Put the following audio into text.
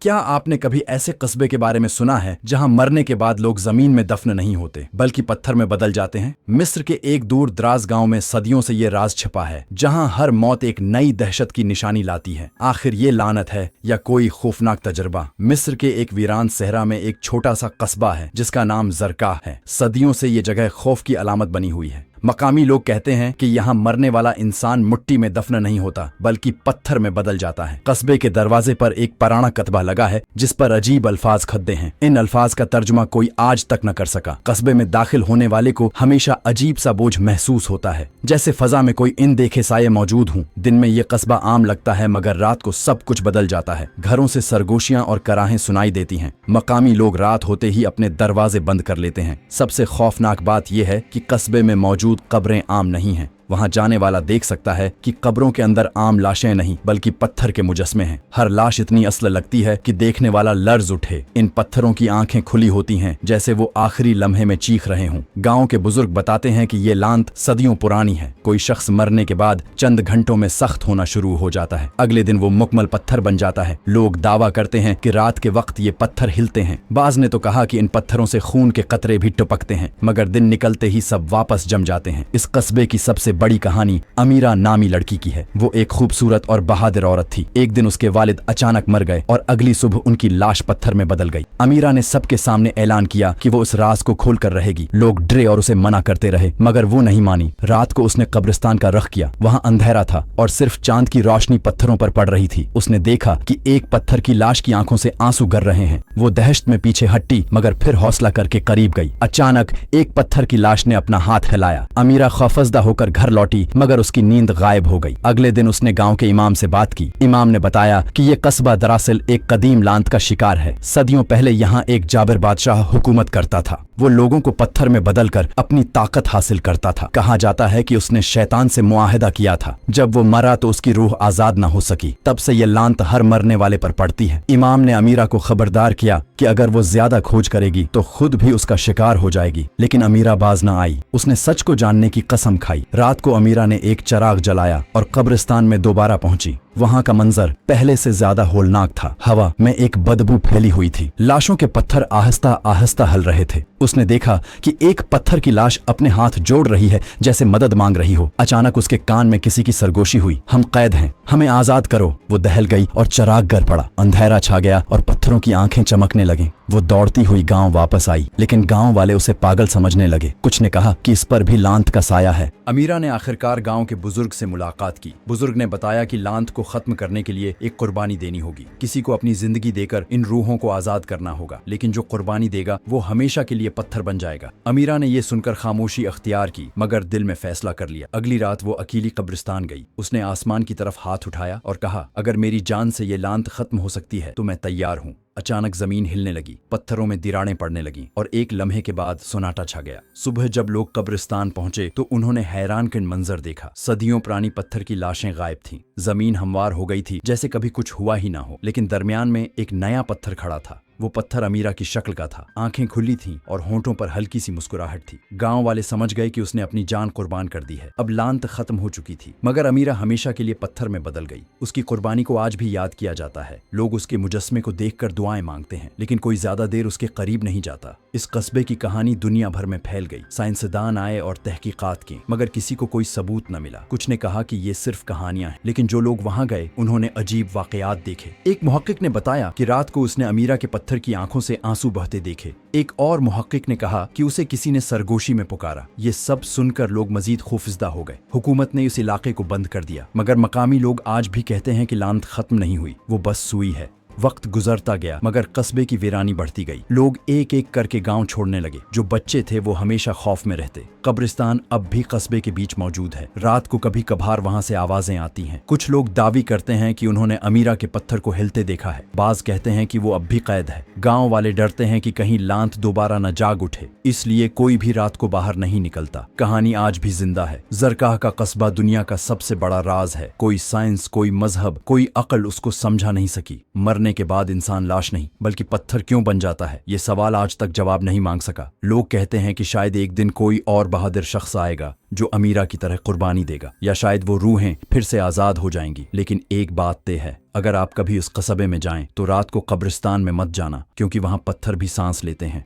क्या आपने कभी ऐसे कस्बे के बारे में सुना है जहां मरने के बाद लोग जमीन में दफन नहीं होते बल्कि पत्थर में बदल जाते हैं? मिस्र के एक दूर दराज गांव में सदियों से ये राज छिपा है, जहां हर मौत एक नई दहशत की निशानी लाती है। आखिर ये लानत है या कोई खौफनाक तजुर्बा? मिस्र के एक वीरान सहरा में एक छोटा सा कस्बा है जिसका नाम जरकाह है। सदियों से ये जगह खौफ की अलामत बनी हुई है। मकामी लोग कहते हैं कि यहाँ मरने वाला इंसान मिट्टी में दफन नहीं होता बल्कि पत्थर में बदल जाता है। कस्बे के दरवाजे पर एक पुराना कतबा लगा है जिस पर अजीब अल्फाज खद्दे हैं। इन अल्फाज का तर्जुमा कोई आज तक न कर सका। कस्बे में दाखिल होने वाले को हमेशा अजीब सा बोझ महसूस होता है, जैसे फजा में कोई इन देखे साये मौजूद हूँ। दिन में ये कस्बा आम लगता है मगर रात को सब कुछ बदल जाता है। घरों से सरगोशियां और कराहें सुनाई देती हैं। मकामी लोग रात होते ही अपने दरवाजे बंद कर लेते हैं। सबसे खौफनाक बात यह है कि कस्बे में मौजूद कब्रें आम नहीं हैं। वहां जाने वाला देख सकता है कि कब्रों के अंदर आम लाशें नहीं बल्कि पत्थर के मुजस्मे हैं। हर लाश इतनी असल लगती है कि देखने वाला लर्ज उठे। इन पत्थरों की आंखें खुली होती हैं जैसे वो आखिरी लम्हे में चीख रहे हों। गांव के बुजुर्ग बताते हैं कि ये लांत सदियों पुरानी है। कोई शख्स मरने के बाद चंद घंटों में सख्त होना शुरू हो जाता है। अगले दिन वो मुकम्मल पत्थर बन जाता है। लोग दावा करते हैं कि रात के वक्त ये पत्थर हिलते हैं। बाज ने तो कहा कि इन पत्थरों से खून के कतरे भी टपकते हैं, मगर दिन निकलते ही सब वापस जम जाते हैं। इस कस्बे की सबसे बड़ी कहानी अमीरा नामी लड़की की है। वो एक खूबसूरत और बहादुर औरत थी। एक दिन उसके वालिद अचानक मर गए और अगली सुबह उनकी लाश पत्थर में बदल गई। अमीरा ने सबके सामने ऐलान किया कि वो इस राज को खोल कर रहेगी। लोग डरे और उसे मना करते रहे मगर वो नहीं मानी। रात को उसने कब्रिस्तान का रुख किया। वहाँ अंधेरा था और सिर्फ चांद की रोशनी पत्थरों पर पड़ रही थी। उसने देखा कि एक पत्थर की लाश की आंखों से आंसू गर रहे हैं। वो दहशत में पीछे हटी मगर फिर हौसला करके करीब गई। अचानक एक पत्थर की लाश ने अपना हाथ हिलाया। अमीरा खौफजदा होकर घर लौटी मगर उसकी नींद गायब हो गई। अगले दिन उसने गांव के इमाम से बात की। इमाम ने बताया कि ये कस्बा दरअसल एक कदीम लांत का शिकार है। सदियों पहले यहाँ एक जाबिर बादशाह हुकूमत करता था। वो लोगों को पत्थर में बदलकर अपनी ताकत हासिल करता था। कहा जाता है कि उसने शैतान से मुआहिदा किया था। जब वो मरा तो उसकी रूह आजाद न हो सकी। तब से ये लांत हर मरने वाले पर पड़ती है। इमाम ने अमीरा को खबरदार किया कि अगर वो ज्यादा खोज करेगी तो खुद भी उसका शिकार हो जाएगी, लेकिन अमीरा बाज न आई। उसने सच को जानने की कसम खाई। रात को अमीरा ने एक चराग जलाया और कब्रिस्तान में दोबारा पहुंची। वहां का मंजर पहले से ज्यादा होलनाक था। हवा में एक बदबू फैली हुई थी। लाशों के पत्थर आहिस्ता आहिस्ता हल रहे थे। उसने देखा कि एक पत्थर की लाश अपने हाथ जोड़ रही है जैसे मदद मांग रही हो। अचानक उसके कान में किसी की सरगोशी हुई। हम कैद हैं, हमें आजाद करो। वो दहल गई और चराग गर पड़ा। अंधेरा छा गया और पत्थरों की आंखें चमकने लगी। वो दौड़ती हुई गांव वापस आई, लेकिन गांव वाले उसे पागल समझने लगे। कुछ ने कहा कि इस पर भी लांत का साया है। अमीरा ने आखिरकार गांव के बुजुर्ग से मुलाकात की। बुजुर्ग ने बताया कि लांत को खत्म करने के लिए एक कुर्बानी देनी होगी। किसी को अपनी जिंदगी देकर इन रूहों को आजाद करना होगा, लेकिन जो कुर्बानी देगा वो हमेशा के लिए पत्थर बन जाएगा। अमीरा ने यह सुनकर खामोशी अख्तियार की मगर दिल में फैसला कर लिया। अगली रात वो अकेली कब्रिस्तान गई। उसने आसमान की तरफ हाथ उठाया और कहा, अगर मेरी जान से ये लांत खत्म हो सकती है तो मैं तैयार हूँ। अचानक जमीन हिलने लगी, पत्थरों में दीरारें पड़ने लगीं और एक लम्हे के बाद सन्नाटा छा गया। सुबह जब लोग कब्रिस्तान पहुंचे तो उन्होंने हैरानकुन मंजर देखा। सदियों पुरानी पत्थर की लाशें गायब थीं। जमीन हमवार हो गई थी जैसे कभी कुछ हुआ ही ना हो, लेकिन दरमियान में एक नया पत्थर खड़ा था। वो पत्थर अमीरा की शक्ल का था। आंखें खुली थीं और होंठों पर हल्की सी मुस्कुराहट थी। गांव वाले समझ गए कि उसने अपनी जान कुर्बान कर दी है। अब लांत खत्म हो चुकी थी, मगर अमीरा हमेशा के लिए पत्थर में बदल गई। उसकी कुर्बानी को आज भी याद किया जाता है। लोग उसके मुजस्मे को देखकर दुआएं मांगते हैं, लेकिन कोई ज्यादा देर उसके करीब नहीं जाता। इस कस्बे की कहानी दुनिया भर में फैल गई। साइंसदान आए और तहकीकात की, मगर किसी को कोई सबूत न मिला। कुछ ने कहा कि ये सिर्फ कहानियां हैं, लेकिन जो लोग वहां गए उन्होंने अजीब वाकयात देखे। एक मुहक्किक ने बताया कि रात को उसने अमीरा के पत्थर की आंखों से आंसू बहते देखे। एक और मुहक्किक ने कहा कि उसे किसी ने सरगोशी में पुकारा। ये सब सुनकर लोग मजीद खौफजदा हो गए। हुकूमत ने इस इलाके को बंद कर दिया, मगर मकामी लोग आज भी कहते हैं कि लांत खत्म नहीं हुई, वो बस सुई है। वक्त गुजरता गया मगर कस्बे की वीरानी बढ़ती गई। लोग एक एक करके गांव छोड़ने लगे। जो बच्चे थे वो हमेशा खौफ में रहते। कब्रिस्तान अब भी कस्बे के बीच मौजूद है। रात को कभी कभार वहां से आवाजें आती हैं। कुछ लोग दावी करते हैं कि उन्होंने अमीरा के पत्थर को हिलते देखा है। बाज कहते हैं कि वो अब भी कैद है। गांव वाले डरते हैं कि कहीं लांत दोबारा न जाग उठे, इसलिए कोई भी रात को बाहर नहीं निकलता। कहानी आज भी जिंदा है। जरकाह का कस्बा दुनिया का सबसे बड़ा राज है। कोई साइंस, कोई मजहब, कोई अक्ल उसको समझा नहीं सकी। मरने मरने के बाद इंसान लाश नहीं बल्कि पत्थर क्यों बन जाता है, ये सवाल आज तक जवाब नहीं मांग सका। लोग कहते हैं कि शायद एक दिन कोई और बहादुर शख्स आएगा जो अमीरा की तरह कुर्बानी देगा, या शायद वो रूहें फिर से आज़ाद हो जाएंगी। लेकिन एक बात तय है, अगर आप कभी उस कस्बे में जाएं तो रात को कब्रिस्तान में मत जाना, क्योंकि वहां पत्थर भी सांस लेते हैं।